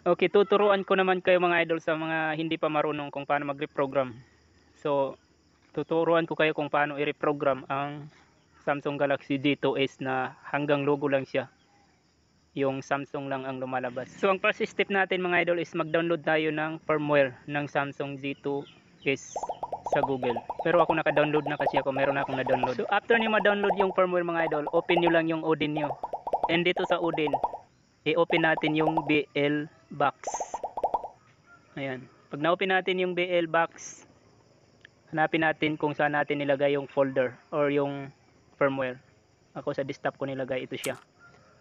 Okay, tuturuan ko naman kayo mga idol sa mga hindi pa marunong kung paano mag-reprogram. So, tuturuan ko kayo kung paano i-reprogram ang Samsung Galaxy J2s na hanggang logo lang siya. Yung Samsung lang ang lumalabas. So, ang first step natin mga idol is mag-download tayo ng firmware ng Samsung J2s sa Google. Pero ako naka-download na kasi ako, meron na akong na-download. So, after niyo ma-download yung firmware mga idol, open niyo lang yung Odin niyo. And dito sa Odin, i-open natin yung BL box. Ayan. Pag na-open natin yung BL box, hanapin natin kung saan natin nilagay yung folder or yung firmware. Ako sa desktop ko nilagay, ito siya.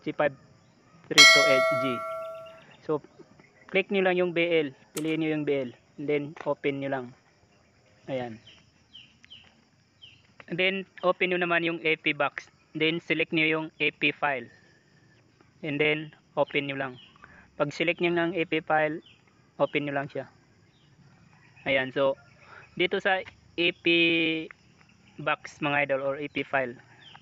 G532G. So, click nyo lang yung BL. Piliin nyo yung BL. And then, open nyo lang. Ayan. And then, open nyo naman yung AP box. Then, select nyo yung AP file. And then, open nyo lang. Pag select nyo ng AP file, open nyo lang siya. Ayan, so dito sa AP box mga idol or AP file,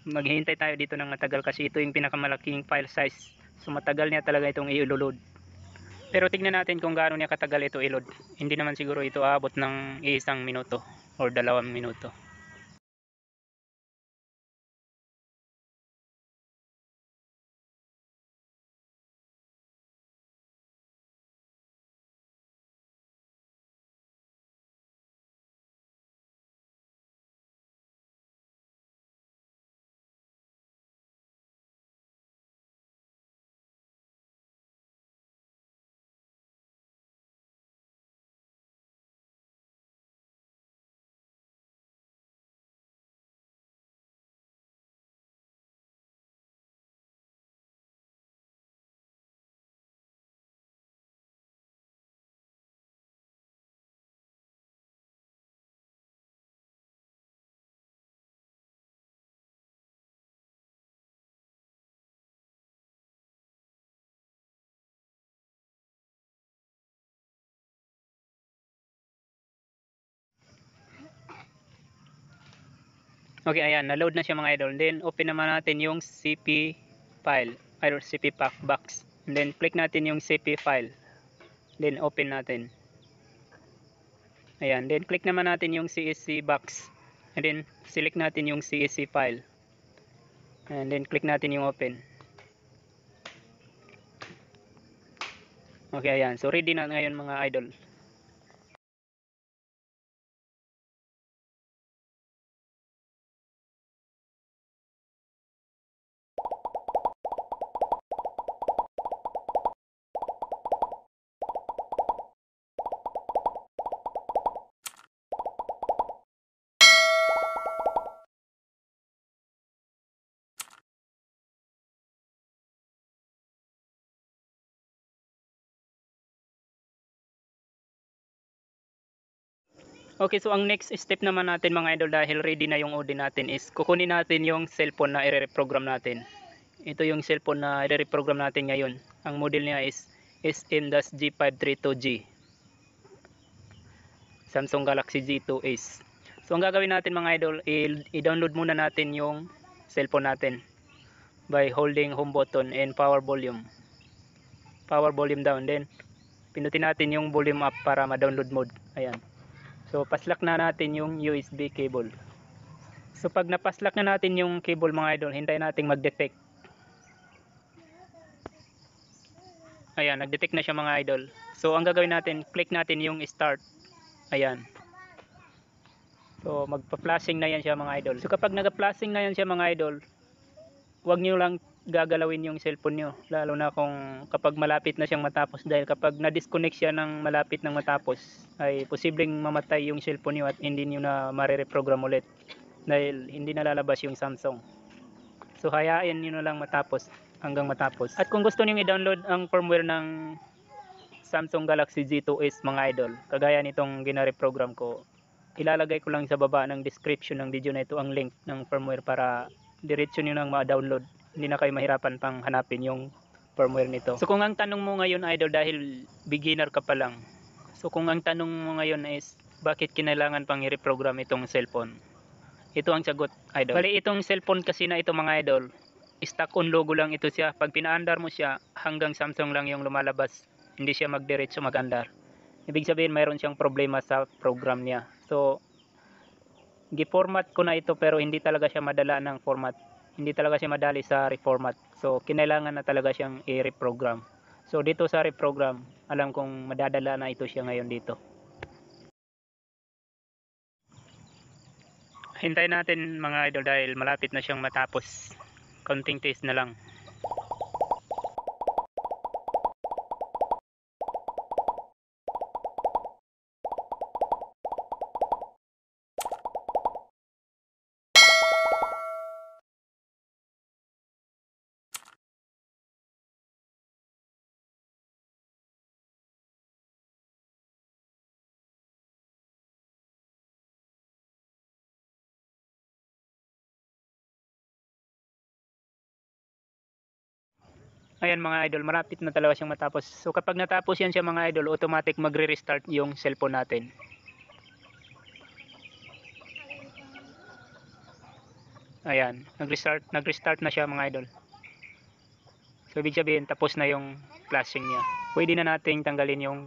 maghihintay tayo dito ng matagal kasi ito yung pinakamalaking file size. So matagal niya talaga itong i-load. Pero tignan natin kung gaano niya katagal ito i-load. Hindi naman siguro ito aabot ng 1 minuto or 2 minuto. Okay, ayan, na-load na siya mga idol. Then open naman natin yung CP file or CP pack box. And then click natin yung CP file. Then open natin. Ayan, then click naman natin yung CSC box. And then select natin yung CSC file. And then click natin yung open. Okay, ayan. So ready na ngayon mga idol. Okay, so ang next step naman natin mga idol dahil ready na yung Odin natin is kukunin natin yung cellphone na i-reprogram natin. Ito yung cellphone na i-reprogram natin ngayon. Ang model niya is SM-G532G. Samsung Galaxy J2s. So ang gagawin natin mga idol, i-download muna natin yung cellphone natin by holding home button and power volume. Power volume down, then pinutin natin yung volume up para ma-download mode. Ayan. So paslak na natin yung USB cable. So pag napaslak na natin yung cable mga idol, hintayin natin mag-detect. Ayan, nag-detect na siya mga idol. So ang gagawin natin, click natin yung start. Ayan. So magpa-flashing na yan siya mga idol. So kapag nag-flashing na yan siya mga idol, huwag niyo lang gagalawin yung cellphone nyo, lalo na kung kapag malapit na siyang matapos, dahil kapag na-disconnect siya ng malapit ng matapos ay posibleng mamatay yung cellphone nyo at hindi nyo na marireprogram ulit dahil hindi na lalabas yung Samsung. So hayaan nyo na lang matapos hanggang matapos. At kung gusto nyo i-download ang firmware ng Samsung Galaxy J2s mga idol, kagaya nitong gina-reprogram ko, ilalagay ko lang sa baba ng description ng video na ito ang link ng firmware para diretso nyo nang ma-download. Hindi na kayo mahirapan pang hanapin yung firmware nito. So kung ang tanong mo ngayon idol, dahil beginner ka pa lang, so kung ang tanong mo ngayon is bakit kinailangan pang i-reprogram itong cellphone, ito ang sagot idol. Bali itong cellphone kasi na ito mga idol, stock on logo lang ito siya. Pag pinaandar mo siya, hanggang Samsung lang yung lumalabas. hindi siya magdiretso mag-andar. Ibig sabihin mayroon siyang problema sa program niya. So gi-format ko na ito pero hindi talaga siya madala ng format. Hindi talaga siya madali sa reformat. So kinailangan na talaga siyang i-reprogram. So dito sa reprogram, alam kong madadala na ito siya ngayon dito. Hintayin natin mga idol dahil malapit na siyang matapos. Counting test na lang. Ayan mga idol, malapit na talaga siyang matapos. So kapag natapos yan siya mga idol, automatic magre-restart yung cellphone natin. Ayan, nag-restart na siya mga idol. So ibig sabihin tapos na yung flashing niya. Pwede na nating tanggalin yung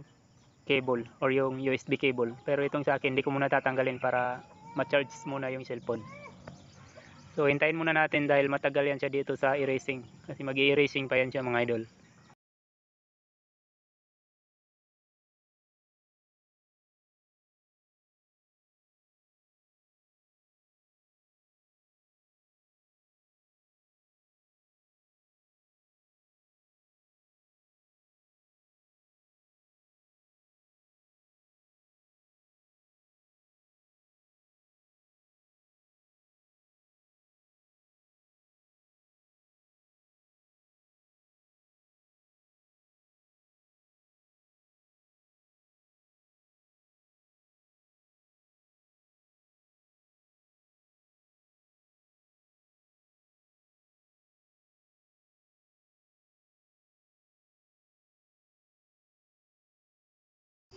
cable or yung USB cable. Pero itong sa akin, hindi ko muna tatanggalin para ma-charge muna yung cellphone. So hintayin muna natin dahil matagal yan siya dito sa erasing. Kasi mag-i-erasing pa yan siya mga idol.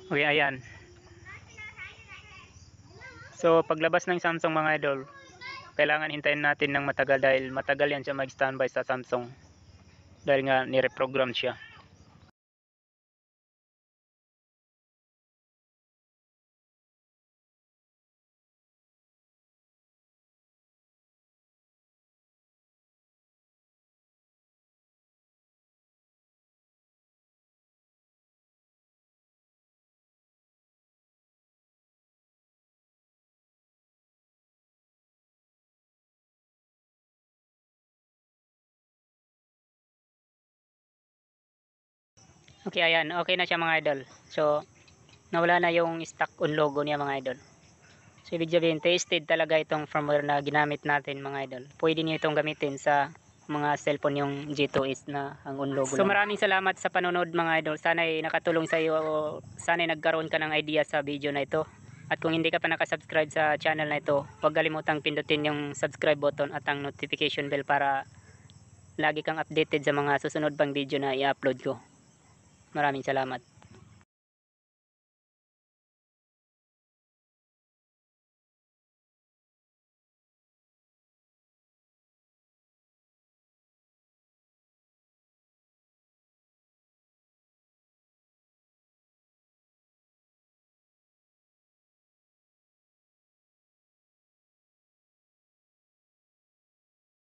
Okay, ayan. So paglabas ng Samsung mga idol, kailangan hintayin natin ng matagal dahil matagal yan siya mag-standby sa Samsung. Dahil nga ni-reprogram siya. Okay, ayan. Okay na siya mga idol. So nawala na yung stock on logo niya mga idol. So ibig sabihin tested talaga itong firmware na ginamit natin mga idol. Pwede niyo itong gamitin sa mga cellphone yung G2S na ang on logo. So maraming salamat sa panonood mga idol. Sana ay nakatulong sa iyo o sana ay nagkaroon ka ng idea sa video na ito. At kung hindi ka pa nakasubscribe sa channel na ito, huwag kalimutang pindutin yung subscribe button at ang notification bell para lagi kang updated sa mga susunod pang video na i-upload ko. Maraming salamat.